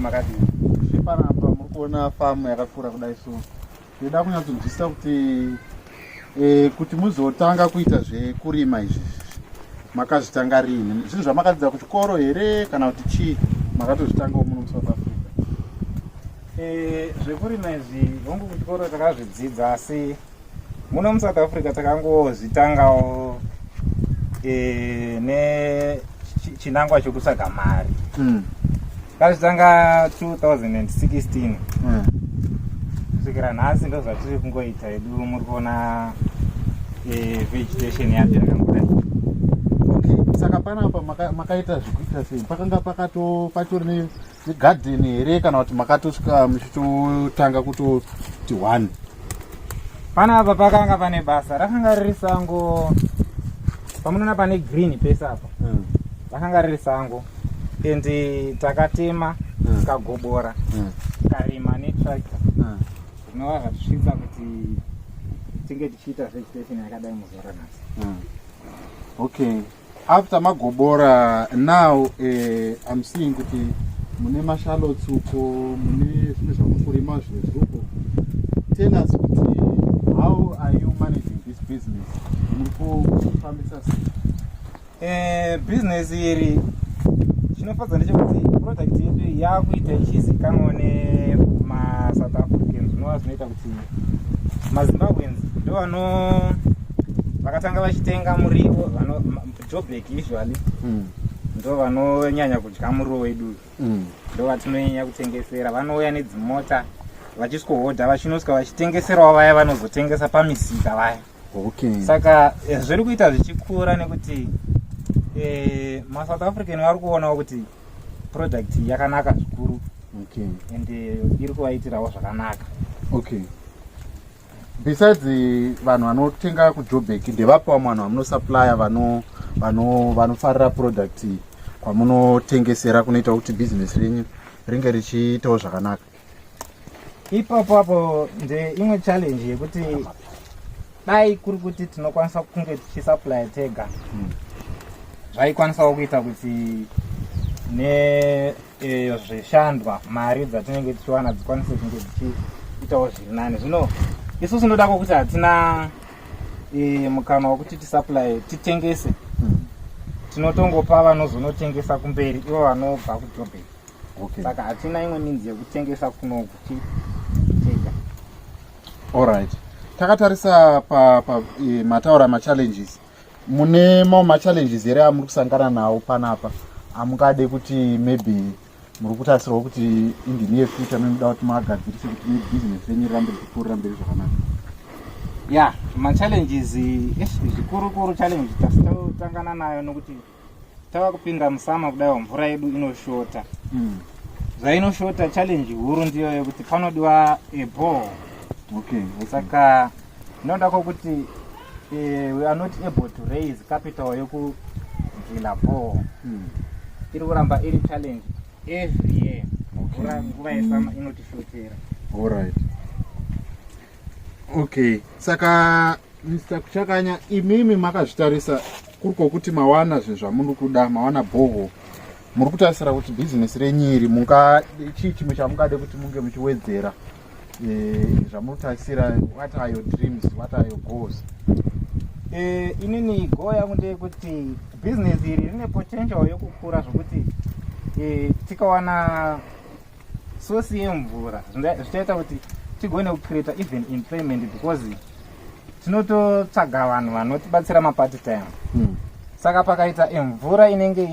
makadii panapa muri kuona famu yakakura kudai so toda kunyatsonzwisisa kuti muzotanga kuita zvekurima izvi makazvitanga rini? Zvinhu zvamakadzidza kuchikoro here kana kuti chii makatozvitangawo muno muSouth Africa? Zvekurima izvi hongu kuchikoro takazvidzidza, asi muno muSouth Africa takangozvitangawo nechinangwa chokutsvaga mari. Takazvitanga 2016 kusvikira nhasi ndo zvatiri kungoita hedu. Muri kuona vegetation yacho yakangudai. Saka panapa makaita zvekuita sei? Pakanga patori negarden here kana kuti makatosvika muchitotanga kutoti 1? Panapa pakanga pane basa rakanga riri sango. Pamunoona pane green pesa apa, rakanga riri sango, endi takatema tikagobora tikarima netractor. Zvinova zvatisvitsa kuti tinge tichiita vegetation yakadai muzora nhasi. Okay, after magobora now I'm seeing kuti mune mashallots uko, mune zvimwe zvamukurima zvimwe zviruko. Tell us kuti how are you managing this business? Mukufambisa sei? Business iri chinofadza ndechekuti product yedu yakuita ichizikanwa nemaSouth Africans, zvinova zvinoita kuti maZimbabweans ndo vakatanga vachitenga muriwo, Joburg usually ndo vanonyanya kudya muriwo wedu, ndo vatinonyanya kutengesera. Vanouya nedzimota vachisikohodha vachinosvika vachitengeserawo vaya vanozotengesa pamisika vaya. Saka zviri kuita zvichikura nekuti maSouth African vari kuonawo kuti product yakanaka zvikuru, ende iri kuvaitirawo zvakanaka. Besides vanhu vanotenga kuJoburg, ndevapawo vanhu vamunosuplya vanofarira product kwamunotengesera, kunoita kuti business renyu ringe richiitawo zvakanaka. Ipapo apo ndeimwe challenge yekuti dai kuri kuti tinokwanisa kunge tichisupply tega, zvaikwanisawo kuita kuti nezveshandwa mari dzatinenge tichiwana dzikwanise kunge dzichiitawo zviri nani. Zvino isusu ndodako kuti hatina mukana wekuti tisupply titengese, tinotongopa vanozonotengesa kumberi, ivo vanobva kuJoburg. Saka hatina imwe minzi yekutengesa kuno kuti tega. Alright, takatarisa mataura machallenges, mune mamwe machallenges here amuri kusangana nawo panapa amungade kuti maybe muri kutarisirawo kuti in the near future munoda kuti magadzirise kuti business renyu rirambe richipfuurira mberi zvakanaka? Machallenges zvikuru challenge tasitotangana nayo nokuti tava kupinda musama kudai mvura yedu inoshota. Zvainoshota challenge huru ndiyo yekuti panodiwa borehole. Saka ndinodako kuti we are not able to raise capital yekudrilla borehole. Iri kuramba iri challenge every year. Nguva yesama inotishotera. Alright. Saka Mr. Kuchakanya, imimi makazvitarisa kuriko kuti mawana zvinhu zvamuri kuda, mawana borehole, muri kutarisira kuti business renyiri chii chimwe chamungade kuti munge muchiwedzera zvamuri kutarisira? What are your dreams? What are your goals? Inini goal yangu ndeyekuti business iri rine potential yokukura zvokuti tikawana source yemvura zvichaita kuti tigone kucreata even employment, because tinototsvaga vanhu vanotibatsira mapart time. Saka pakaita mvura inenge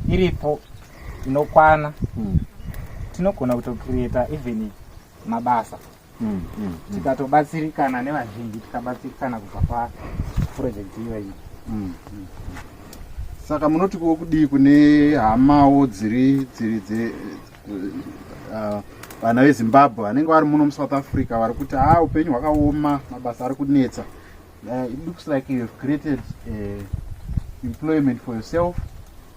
iripo inokwana, tinogona kutocreata even mabasa, tikatobatsirikana nevazhinji, tikabatsirikana kubva paproject iyoyi. Saka munoti kudii kune hamawo dziri vana veZimbabwe vanenge vari muno muSouth Africa vari kuti upenyu hwakaoma, mabasa ari kunetsa? It looks like you have created employment for yourself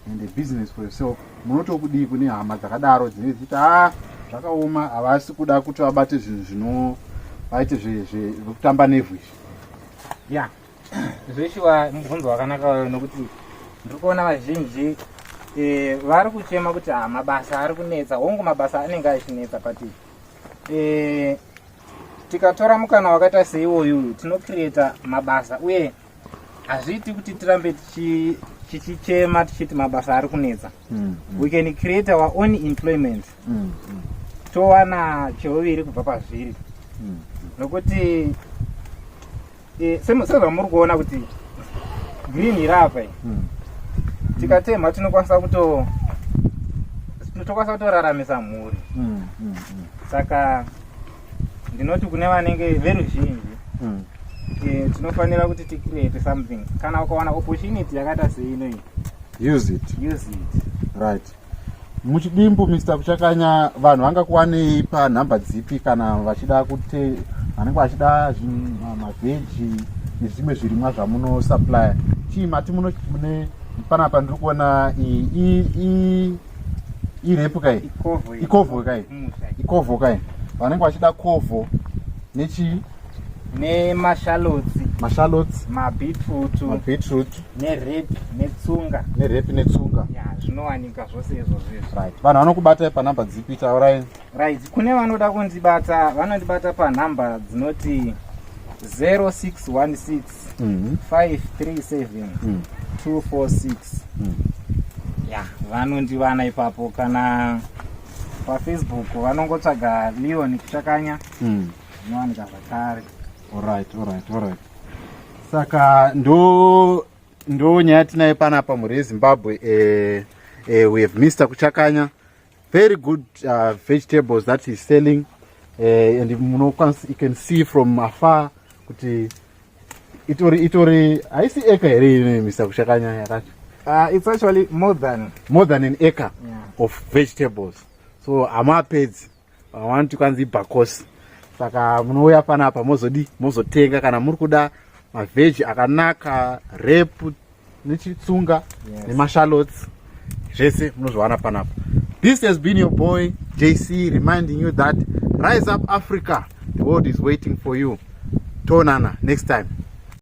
and a business for yourself. Munoti kudii kune hama dzakadaro dzine dzichiti zvakaoma, havasi kuda kuti vabate zvinhu vaite zvekutamba nevhu izvi? Zveshuwa mubvunzo wakanaka nokuti ndiri kuona vazhinji vari kuchema kuti mabasa ari kunetsa, hongu mabasa anenge achinetsa pati tikatora mukana wakaita seiwoyu tinocreata mabasa, uye hazviiti kuti tirambe tichichema tichiti mabasa ari kunetsa. We can create our own employment, towana cheuviri kubva pazviri, nokuti sezvamuri kuona kuti green iri apa tikatemha tinokwanisa kutoraramisa mhuri. Saka ndinoti kune vanenge veruzhinji tinofanira kuti ticreate something. Kana ukawana opportunity yakaita seinoyi, use it. Right. Muchidimbu Mr. Kuchakanya, vanhu vangakuwanei panhamba dzipi kana vachida vanenge vachida mavheji nezvimwe zvirimwa zvamunosupply? Chimati mune panapa ndiri kuona irepu kai, ikovho kai, vanenge vachida kovho nemashalotsi, mabeetroot, nerepi netsunga, zvinowanika zvose izvozvo. Right. Vanhu vanokubatai panhamba dzipi? Taurai. Right. Kune vanoda kundibata, vanondibata panhamba dzinoti 0616 537 246. Vanondivana ipapo. Kana paFacebook vanongotsvaga Leon Kuchakanya, zvinowanika zvakare. Alright. Saka ndo nyaya tinayo panapa muri Zimbabwe. We have Mr. Kuchakanya, very good vegetables that he's selling, and you can see from afar kuti itori haisi eka here Mr. Kuchakanya yakati. It's actually more than an acre of vegetables. So amapedzi want kwanzi bhakosi. Saka munouya panapa mozotenga kana muri kuda mavheji akanaka, repu nechitsunga nemashallots, zvese munozviwana panapa. This has been your boy JC, reminding you that rise up Africa, the world is waiting for you. Tonana next time.